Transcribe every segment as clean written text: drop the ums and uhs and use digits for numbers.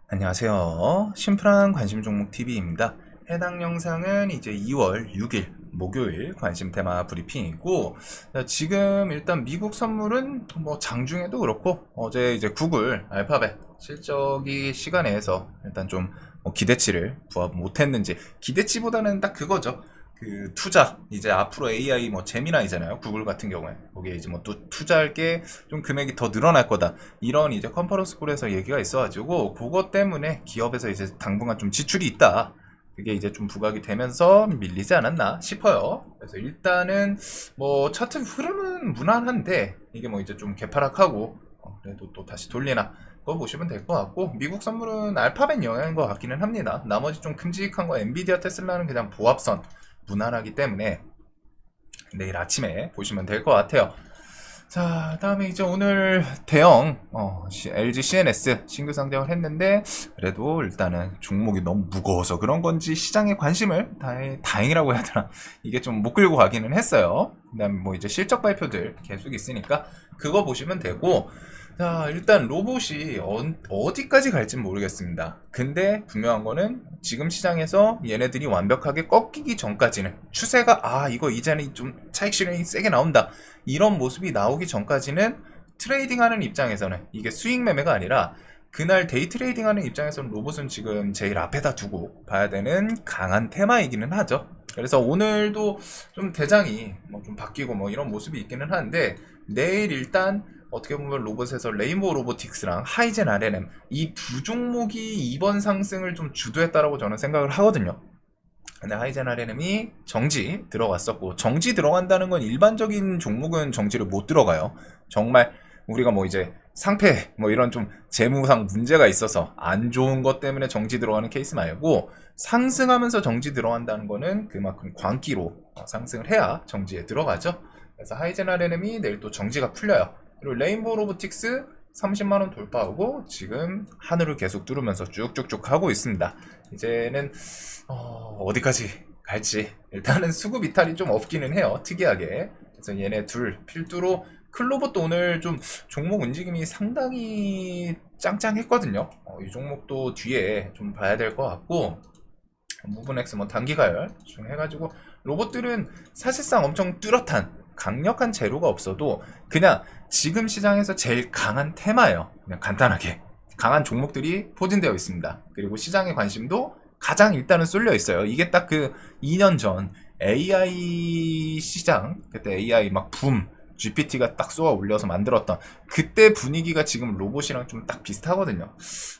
안녕하세요. 심플한 관심 종목 TV입니다. 해당 영상은 이제 2월 6일 목요일 관심 테마 브리핑이고, 지금 일단 미국 선물은 뭐 장중에도 그렇고 어제 이제 구글 알파벳 실적이 시간에서 일단 좀뭐 기대치를 부합 못했는지, 기대치보다는 딱 그거죠. 그 투자 이제 앞으로 AI 뭐 제미나이잖아요. 구글 같은 경우에 거기에 이제 뭐 또 투자할 게 좀 금액이 더 늘어날 거다, 이런 이제 컨퍼런스 콜에서 얘기가 있어가지고 그것 때문에 기업에서 이제 당분간 좀 지출이 있다, 그게 이제 좀 부각이 되면서 밀리지 않았나 싶어요. 그래서 일단은 뭐 차트 흐름은 무난한데 이게 뭐 이제 좀 개파락하고 그래도 또 다시 돌리나 그거 보시면 될 것 같고, 미국 선물은 알파벳 영향인 것 같기는 합니다. 나머지 좀 큼직한 거 엔비디아 테슬라는 그냥 보합선 무난하기 때문에 내일 아침에 보시면 될 것 같아요. 자, 다음에 이제 오늘 대형 LG CNS 신규 상장을 했는데, 그래도 일단은 종목이 너무 무거워서 그런 건지 시장의 관심을 다행이라고 해야 되나, 이게 좀 못 끌고 가기는 했어요. 그다음에 뭐 이제 실적 발표들 계속 있으니까 그거 보시면 되고, 자, 일단 로봇이 어디까지 갈진 모르겠습니다. 근데 분명한 거는 지금 시장에서 얘네들이 완벽하게 꺾이기 전까지는, 추세가 이거 이제는 좀 차익 실현이 세게 나온다, 이런 모습이 나오기 전까지는 트레이딩하는 입장에서는, 이게 수익 매매가 아니라 그날 데이 트레이딩하는 입장에서는 로봇은 지금 제일 앞에다 두고 봐야 되는 강한 테마이기는 하죠. 그래서 오늘도 좀 대장이 뭐 좀 바뀌고 뭐 이런 모습이 있기는 한데, 내일 일단 어떻게 보면 로봇에서 레인보우 로보틱스랑 하이젠 RNM 이 두 종목이 이번 상승을 좀 주도했다라고 저는 생각을 하거든요. 근데 하이젠 RNM이 정지 들어갔었고, 정지 들어간다는 건 일반적인 종목은 정지를 못 들어가요. 정말 우리가 뭐 이제 상패 뭐 이런 좀 재무상 문제가 있어서 안 좋은 것 때문에 정지 들어가는 케이스 말고, 상승하면서 정지 들어간다는 거는 그만큼 광기로 상승을 해야 정지에 들어가죠. 그래서 하이젠 RNM이 내일 또 정지가 풀려요. 그리고 레인보우 로보틱스 30만원 돌파하고 지금 하늘을 계속 뚫으면서 쭉쭉쭉 가고 있습니다. 이제는 어디까지 갈지, 일단은 수급 이탈이 좀 없기는 해요, 특이하게. 그래서 얘네 둘 필두로, 클로버도 오늘 좀 종목 움직임이 상당히 짱짱했거든요. 이 종목도 뒤에 좀 봐야 될 것 같고, 무브넥스 뭐 단기가열 중 해가지고, 로봇들은 사실상 엄청 뚜렷한 강력한 재료가 없어도 그냥 지금 시장에서 제일 강한 테마예요. 그냥 간단하게 강한 종목들이 포진되어 있습니다. 그리고 시장의 관심도 가장 일단은 쏠려 있어요. 이게 딱 그 2년 전 AI 시장, 그때 AI 막 붐, GPT가 딱 쏘아 올려서 만들었던 그때 분위기가 지금 로봇이랑 좀 딱 비슷하거든요.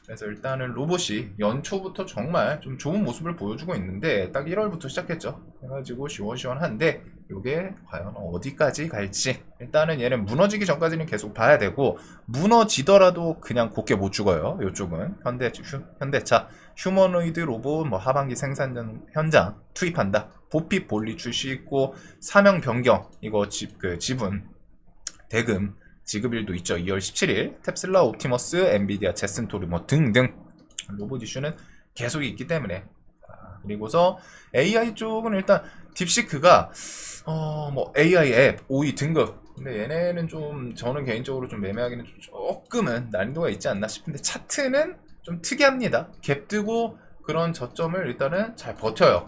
그래서 일단은 로봇이 연초부터 정말 좀 좋은 모습을 보여주고 있는데, 딱 1월부터 시작했죠. 해가지고 시원시원한데 이게 과연 어디까지 갈지, 일단은 얘는 무너지기 전까지는 계속 봐야 되고, 무너지더라도 그냥 곱게 못 죽어요. 이쪽은 현대차 휴머노이드 로봇 뭐 하반기 생산 현장 투입한다, 보핍 볼리 출시 있고, 사명 변경 이거 지분 대금 지급일도 있죠. 2월 17일 탭슬라 옵티머스 엔비디아 제슨토르 뭐 등등 로봇 이슈는 계속 있기 때문에. 그리고서 AI 쪽은 일단 딥시크가 뭐 AI 앱 5위 등급, 근데 얘네는 좀 저는 개인적으로 좀 매매하기는 조금은 난이도가 있지 않나 싶은데, 차트는 좀 특이합니다. 갭 뜨고 그런 저점을 일단은 잘 버텨요.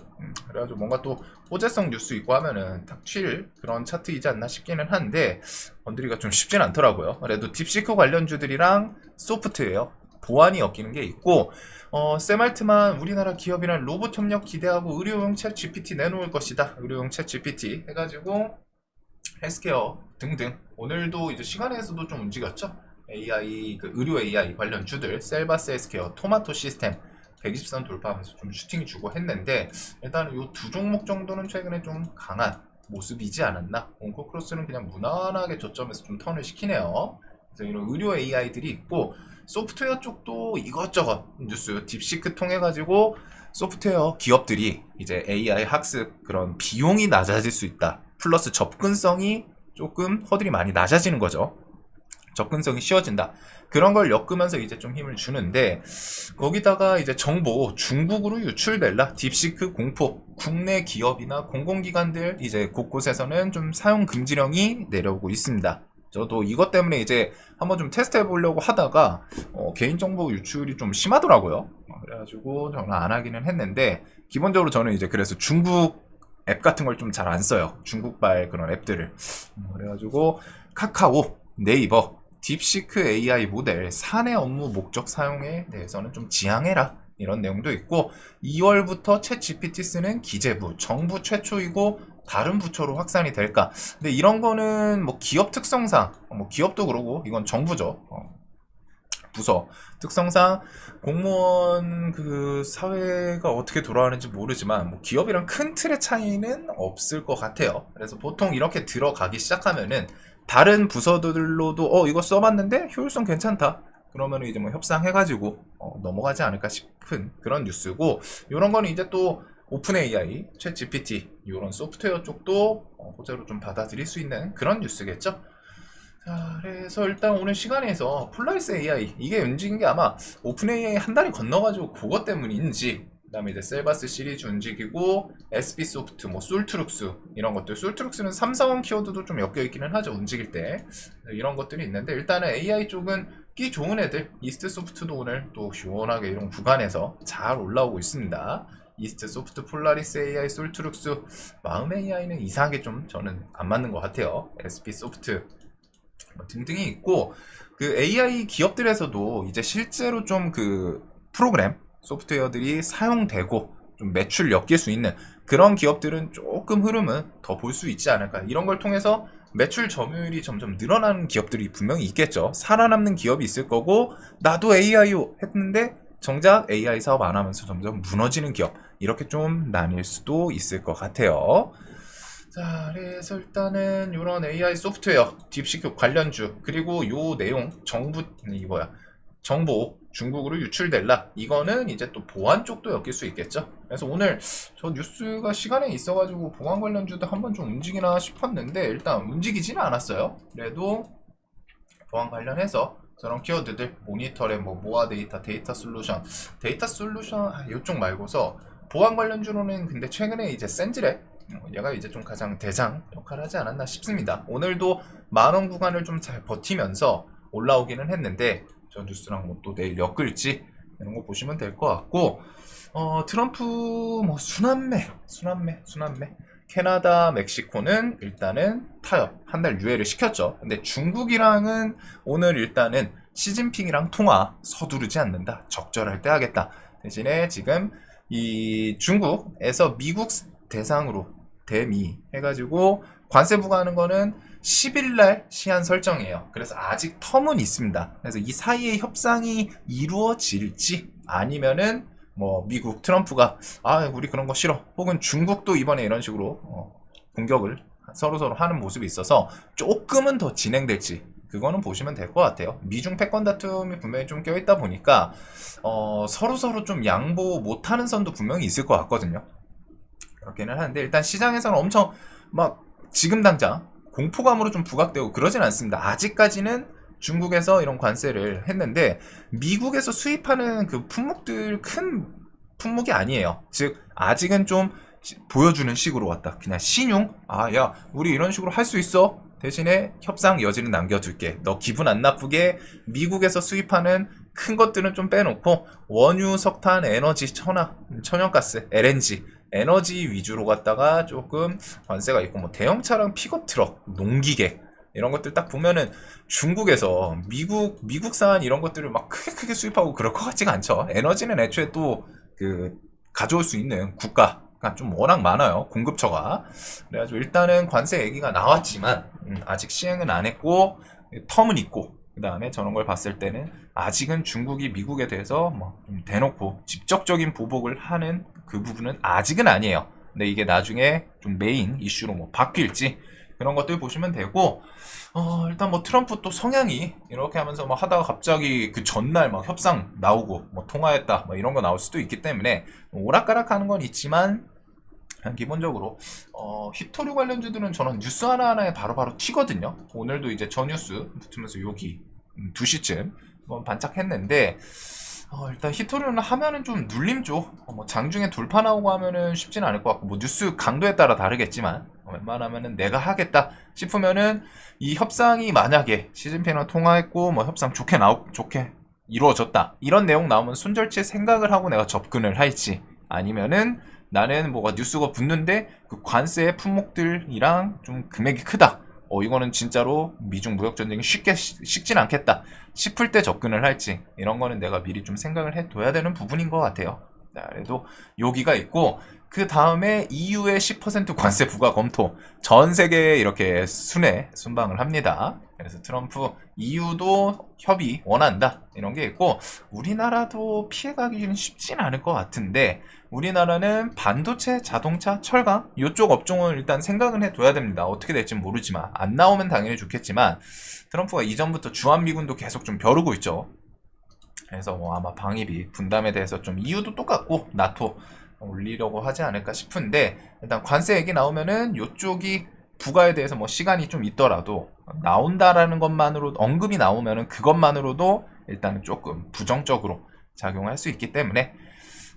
그래가지고 뭔가 또 호재성 뉴스 있고 하면은 탁 칠 그런 차트이지 않나 싶기는 한데, 건드리기가 좀 쉽진 않더라고요. 그래도 딥시크 관련주들이랑 소프트웨어 보안이 엮이는 게 있고, 세말트만 우리나라 기업이랑 로봇 협력 기대하고 의료용 챗 GPT 내놓을 것이다, 의료용 챗 GPT 해가지고 헬스케어 등등 오늘도 이제 시간에서도 좀 움직였죠. AI 그 의료 AI 관련 주들 셀바스 헬스케어, 토마토 시스템 120선 돌파하면서 좀 슈팅이 주고 했는데, 일단은 이 두 종목 정도는 최근에 좀 강한 모습이지 않았나. 온코크로스는 그냥 무난하게 저점에서 좀 턴을 시키네요. 그래서 이런 의료 AI들이 있고, 소프트웨어 쪽도 이것저것 뉴스 딥시크 통해 가지고 소프트웨어 기업들이 이제 AI 학습 그런 비용이 낮아질 수 있다, 플러스 접근성이 조금 허들이 많이 낮아지는 거죠. 접근성이 쉬워진다, 그런 걸 엮으면서 이제 좀 힘을 주는데, 거기다가 이제 정보 중국으로 유출될라, 딥시크 공포, 국내 기업이나 공공기관들 이제 곳곳에서는 좀 사용 금지령이 내려오고 있습니다. 저도 이것 때문에 이제 한번 좀 테스트 해보려고 하다가 개인정보 유출이 좀 심하더라고요. 그래가지고 저는 안 하기는 했는데, 기본적으로 저는 이제 그래서 중국 앱 같은 걸 좀 잘 안 써요. 중국발 그런 앱들을. 그래가지고 카카오, 네이버, 딥시크 AI 모델 사내 업무 목적 사용에 대해서는 좀 지양해라, 이런 내용도 있고, 2월부터 챗 GPT 쓰는 기재부, 정부 최초이고 다른 부처로 확산이 될까? 근데 이런 거는 뭐 기업 특성상, 뭐 기업도 그러고 이건 정부죠. 부서 특성상 공무원 그 사회가 어떻게 돌아가는지 모르지만 뭐 기업이랑 큰 틀의 차이는 없을 것 같아요. 그래서 보통 이렇게 들어가기 시작하면은 다른 부서들로도 이거 써봤는데 효율성 괜찮다, 그러면 이제 뭐 협상해가지고 넘어가지 않을까 싶은 그런 뉴스고, 이런 거는 이제 또 오픈 AI, 챗 GPT 이런 소프트웨어 쪽도 호재로 좀 받아들일 수 있는 그런 뉴스겠죠. 자, 그래서 일단 오늘 시간에서 폴라리스 AI 이게 움직인 게 아마 오픈 AI 한 달이 건너가지고 그것 때문인지, 그다음에 이제 셀바스 시리즈 움직이고 SB 소프트, 뭐 솔트룩스 이런 것들, 솔트룩스는 삼성원 키워드도 좀 엮여 있기는 하죠, 움직일 때. 이런 것들이 있는데, 일단은 AI 쪽은 끼 좋은 애들, 이스트 소프트도 오늘 또 시원하게 이런 구간에서 잘 올라오고 있습니다. 이스트 소프트, 폴라리스 AI, 솔트룩스, 마음 AI는 이상하게 좀 저는 안 맞는 것 같아요. SB 소프트 뭐 등등이 있고, 그 AI 기업들에서도 이제 실제로 좀 그 프로그램 소프트웨어들이 사용되고 좀 매출 엮일 수 있는 그런 기업들은 조금 흐름은 더 볼 수 있지 않을까. 이런 걸 통해서 매출 점유율이 점점 늘어나는 기업들이 분명히 있겠죠. 살아남는 기업이 있을 거고, 나도 AI요 했는데 정작 AI 사업 안 하면서 점점 무너지는 기업, 이렇게 좀 나뉠 수도 있을 것 같아요. 자, 그래서 일단은 이런 AI 소프트웨어, 딥시크 관련주, 그리고 요 내용, 정보 중국으로 유출될라, 이거는 이제 또 보안 쪽도 엮일 수 있겠죠. 그래서 오늘 저 뉴스가 시간에 있어가지고 보안 관련주도 한번 좀 움직이나 싶었는데 일단 움직이지는 않았어요. 그래도 보안 관련해서 저런 키워드들, 모니터랩, 뭐 모아 데이터, 데이터 솔루션 이쪽 말고서 보안 관련주로는 근데 최근에 이제 센즈랩, 얘가 이제 좀 가장 대장 역할을 하지 않았나 싶습니다. 오늘도 만원 구간을 좀 잘 버티면서 올라오기는 했는데, 저 뉴스랑 뭐 또 내일 엮을지 이런 거 보시면 될 것 같고, 트럼프 뭐 순환매, 캐나다, 멕시코는 일단은 타협, 한 달 유예를 시켰죠. 근데 중국이랑은 오늘 일단은 시진핑이랑 통화 서두르지 않는다, 적절할 때 하겠다. 대신에 지금 이 중국에서 미국 대상으로 대미 해가지고 관세 부과하는 거는 10일날 시한 설정이에요. 그래서 아직 텀은 있습니다. 그래서 이 사이에 협상이 이루어질지, 아니면은 뭐 미국 트럼프가 우리 그런 거 싫어, 혹은 중국도 이번에 이런 식으로 공격을 서로 하는 모습이 있어서 조금은 더 진행될지, 그거는 보시면 될 것 같아요. 미중 패권 다툼이 분명히 좀 껴있다 보니까 서로 좀 양보 못하는 선도 분명히 있을 것 같거든요. 그렇게는 하는데, 일단 시장에서는 엄청 막 지금 당장 공포감으로 좀 부각되고 그러진 않습니다. 아직까지는 중국에서 이런 관세를 했는데 미국에서 수입하는 그 품목들 큰 품목이 아니에요. 즉 아직은 좀 보여주는 식으로 왔다. 그냥 신용, 야 우리 이런 식으로 할 수 있어, 대신에 협상 여지는 남겨둘게, 너 기분 안 나쁘게 미국에서 수입하는 큰 것들은 좀 빼놓고 원유, 석탄, 에너지, 천연가스, LNG 에너지 위주로 갔다가 조금 관세가 있고, 뭐 대형차랑 픽업 트럭, 농기계 이런 것들 딱 보면은 중국에서 미국산 이런 것들을 막 크게 수입하고 그럴 것 같지가 않죠. 에너지는 애초에 또 그 가져올 수 있는 국가가 좀 워낙 많아요, 공급처가. 그래가지고 일단은 관세 얘기가 나왔지만 아직 시행은 안 했고 텀은 있고, 그 다음에 저런 걸 봤을 때는 아직은 중국이 미국에 대해서 뭐 좀 대놓고 직접적인 보복을 하는 그 부분은 아직은 아니에요. 근데 이게 나중에 좀 메인 이슈로 뭐 바뀔지 그런 것들 보시면 되고, 일단 뭐 트럼프 또 성향이 이렇게 하면서 막 하다가 갑자기 그 전날 막 협상 나오고 뭐 통화했다 뭐 이런 거 나올 수도 있기 때문에 오락가락 하는 건 있지만, 기본적으로 히토류 관련주들은 저는 뉴스 하나하나에 바로바로 튀거든요. 오늘도 이제 저 뉴스 붙으면서 여기 2시쯤 반짝했는데, 일단 히토리오는 하면은 좀 눌림죠. 뭐 장중에 돌파 나오고 하면은 쉽지는 않을 것 같고, 뭐 뉴스 강도에 따라 다르겠지만, 웬만하면은 내가 하겠다 싶으면은 이 협상이 만약에 시진핑이랑 통화했고 뭐 협상 좋게 이루어졌다 이런 내용 나오면 손절치 생각을 하고 내가 접근을 할지, 아니면은 나는 뭐가 뉴스가 붙는데 그 관세 품목들이랑 좀 금액이 크다, 이거는 진짜로 미중 무역 전쟁이 식진 않겠다 싶을 때 접근을 할지, 이런 거는 내가 미리 좀 생각을 해둬야 되는 부분인 것 같아요. 자, 그래도 여기가 있고, 그 다음에 EU의 10% 관세 부과 검토, 전 세계에 이렇게 순방을 합니다. 그래서 트럼프 EU도 협의 원한다 이런 게 있고, 우리나라도 피해가기는 쉽진 않을 것 같은데, 우리나라는 반도체, 자동차, 철강 이쪽 업종을 일단 생각은 해둬야 됩니다. 어떻게 될지 모르지만, 안 나오면 당연히 좋겠지만 트럼프가 이전부터 주한미군도 계속 좀 벼르고 있죠. 그래서 뭐 아마 방위비 분담에 대해서 좀 EU도 똑같고 나토 올리려고 하지 않을까 싶은데, 일단 관세 얘기 나오면은 이쪽이 부가에 대해서 뭐 시간이 좀 있더라도 나온다라는 것만으로, 언급이 나오면은 그것만으로도 일단은 조금 부정적으로 작용할 수 있기 때문에,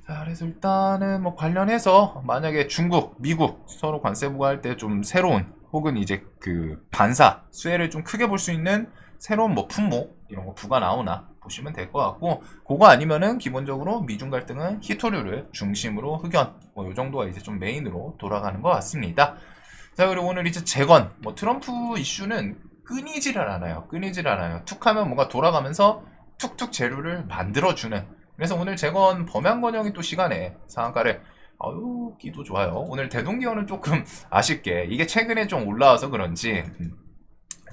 자, 그래서 일단은 뭐 관련해서 만약에 중국, 미국 서로 관세 부과할 때 좀 새로운, 혹은 이제 그 반사 수혜를 좀 크게 볼 수 있는 새로운 뭐 품목 이런 거 부과 나오나 보시면 될 것 같고, 그거 아니면은 기본적으로 미중 갈등은 히토류를 중심으로 흑연, 뭐 요 정도가 이제 좀 메인으로 돌아가는 것 같습니다. 자, 그리고 오늘 이제 재건, 뭐 트럼프 이슈는 끊이질 않아요. 툭하면 뭔가 돌아가면서 툭툭 재료를 만들어주는. 그래서 오늘 재건 범양건영이 또 시간에 상한가를, 끼도 좋아요. 오늘 대동기어는 조금 아쉽게, 이게 최근에 좀 올라와서 그런지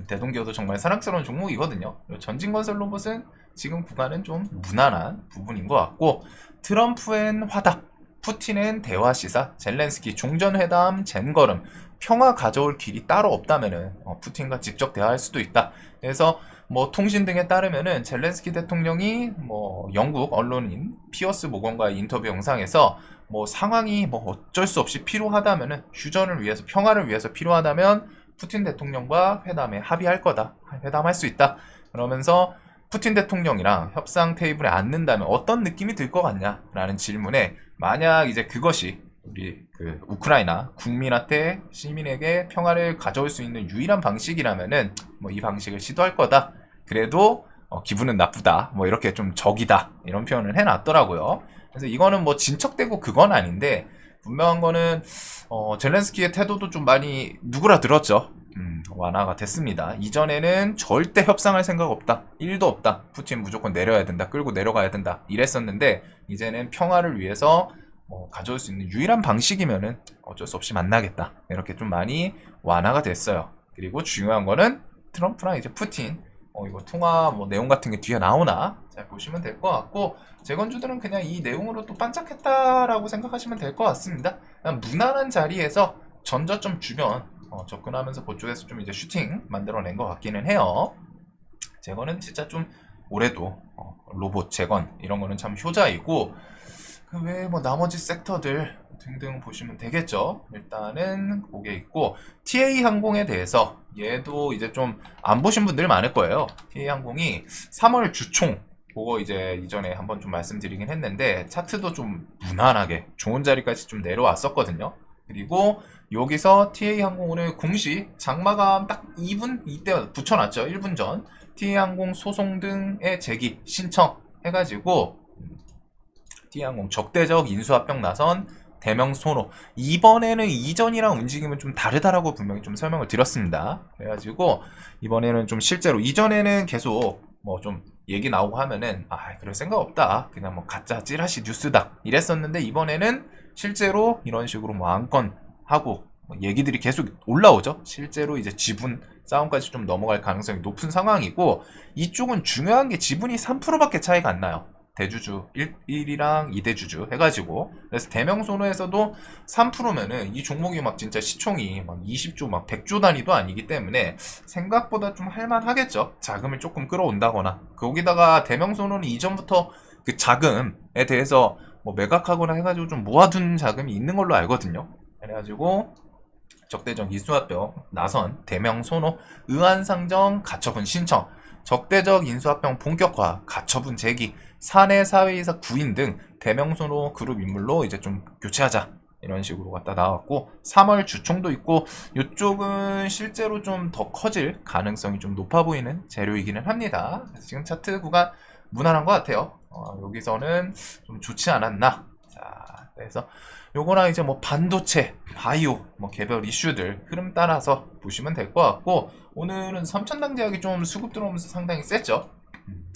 대동기어도 정말 사랑스러운 종목이거든요. 전진건설 로봇은 지금 구간은 좀 무난한 부분인 것 같고, 트럼프엔 화답, 푸틴은 대화 시사, 젤렌스키 종전회담, 젠걸음, 평화 가져올 길이 따로 없다면은 푸틴과 직접 대화할 수도 있다. 그래서 뭐 통신 등에 따르면은 젤렌스키 대통령이 뭐 영국 언론인 피어스 모건과의 인터뷰 영상에서 뭐 상황이 뭐 어쩔 수 없이 필요하다면은, 휴전을 위해서, 평화를 위해서 필요하다면 푸틴 대통령과 회담에 합의할 거다, 회담할 수 있다, 그러면서 푸틴 대통령이랑 협상 테이블에 앉는다면 어떤 느낌이 들 것 같냐라는 질문에, 만약 이제 그것이 우리 그 우크라이나 국민한테, 시민에게 평화를 가져올 수 있는 유일한 방식이라면은 뭐 이 방식을 시도할 거다. 그래도 기분은 나쁘다. 뭐 이렇게 좀 적이다. 이런 표현을 해놨더라고요. 그래서 이거는 뭐 진척되고 그건 아닌데, 분명한 거는 젤렌스키의 태도도 좀 많이 누그라들었죠. 완화가 됐습니다. 이전에는 절대 협상할 생각 없다, 1도 없다, 푸틴 무조건 내려야 된다, 끌고 내려가야 된다 이랬었는데, 이제는 평화를 위해서 가져올 수 있는 유일한 방식이면은 어쩔 수 없이 만나겠다, 이렇게 좀 많이 완화가 됐어요. 그리고 중요한 거는 트럼프랑 이제 푸틴, 이거 통화 뭐 내용 같은 게 뒤에 나오나 잘 보시면 될 것 같고, 재건주들은 그냥 이 내용으로 또 반짝했다라고 생각하시면 될 것 같습니다. 그냥 무난한 자리에서 전저점 주변 접근하면서 그쪽에서 좀 이제 슈팅 만들어낸 것 같기는 해요. 재건은 진짜 좀 올해도 로봇 재건 이런 거는 참 효자이고, 그 외에 뭐 나머지 섹터들 등등 보시면 되겠죠. 일단은 그게 있고, TA 항공에 대해서 얘도 이제 좀 안 보신 분들 많을 거예요. TA 항공이 3월 주총, 그거 이제 이전에 한번 좀 말씀드리긴 했는데, 차트도 좀 무난하게 좋은 자리까지 좀 내려왔었거든요. 그리고 여기서 TA 항공 오늘 공시 장마감 딱 2분 이때 붙여놨죠. 1분 전 TA 항공 소송 등의 제기 신청 해가지고 TA 항공 적대적 인수합병 나선 대명 선호. 이번에는 이전이랑 움직임은 좀 다르다라고 분명히 좀 설명을 드렸습니다. 그래가지고 이번에는 좀 실제로, 이전에는 계속 뭐 좀 얘기 나오고 하면은 그럴 생각 없다, 그냥 뭐 가짜 찌라시 뉴스다 이랬었는데, 이번에는 실제로 이런 식으로 뭐 안건 하고 얘기들이 계속 올라오죠. 실제로 이제 지분 싸움까지 좀 넘어갈 가능성이 높은 상황이고, 이쪽은 중요한 게 지분이 3%밖에 차이가 안 나요. 대주주 1이랑 2대주주 해가지고. 그래서 대명선호에서도 3%면은 이 종목이 막 진짜 시총이 막 20조 막 100조 단위도 아니기 때문에 생각보다 좀 할만하겠죠. 자금을 조금 끌어온다거나. 거기다가 대명선호는 이전부터 그 자금에 대해서 뭐 매각하거나 해가지고 좀 모아둔 자금이 있는 걸로 알거든요. 그래가지고 적대적 인수합병 나선 대명선호, 의안상정 가처분 신청, 적대적 인수합병 본격화, 가처분 제기, 사내 사회이사 구인 등 대명소로 그룹 인물로 이제 좀 교체하자. 이런 식으로 갖다 나왔고 3월 주총도 있고 이쪽은 실제로 좀 더 커질 가능성이 좀 높아 보이는 재료이기는 합니다. 그래서 지금 차트 구간 무난한 것 같아요. 여기서는 좀 좋지 않았나. 자, 그래서 요거랑 이제 뭐 반도체, 바이오, 뭐 개별 이슈들 흐름 따라서 보시면 될 것 같고 오늘은 삼천당제약이 좀 수급 들어오면서 상당히 셌죠.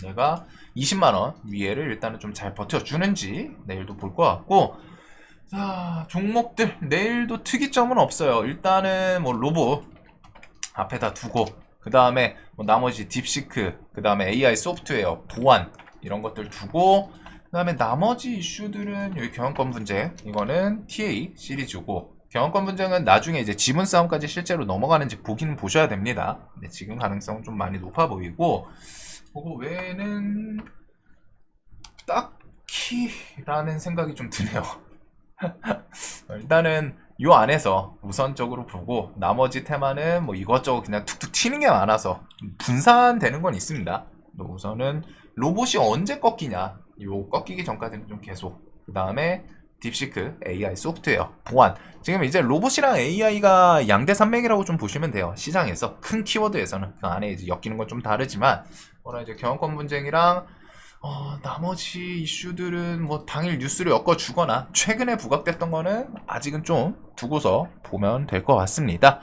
얘가 20만원 위에를 일단은 좀 잘 버텨주는지 내일도 볼 것 같고 자, 종목들 내일도 특이점은 없어요. 일단은 뭐 로봇 앞에다 두고 그 다음에 뭐 나머지 딥시크, 그 다음에 AI 소프트웨어, 보안 이런 것들 두고 그 다음에 나머지 이슈들은 여기 경영권 분쟁 이거는 TA 시리즈고 경영권 분쟁은 나중에 이제 지분 싸움까지 실제로 넘어가는지 보기는 보셔야 됩니다. 근데 지금 가능성은 좀 많이 높아 보이고 그거 외에는 딱히라는 생각이 좀 드네요. 일단은 요 안에서 우선적으로 보고 나머지 테마는 뭐 이것저것 그냥 툭툭 튀는 게 많아서 분산되는 건 있습니다. 우선은 로봇이 언제 꺾이냐 요 꺾이기 전까지는 좀 계속 그 다음에 딥시크, AI 소프트웨어, 보안 지금 이제 로봇이랑 AI가 양대 산맥이라고 좀 보시면 돼요. 시장에서 큰 키워드에서는 그 안에 이제 엮이는 건 좀 다르지만 뭐라 이제 경영권 분쟁이랑 나머지 이슈들은 뭐 당일 뉴스를 엮어주거나 최근에 부각됐던 거는 아직은 좀 두고서 보면 될 것 같습니다.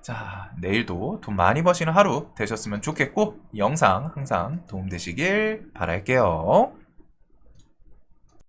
자, 내일도 돈 많이 버시는 하루 되셨으면 좋겠고 이 영상 항상 도움되시길 바랄게요.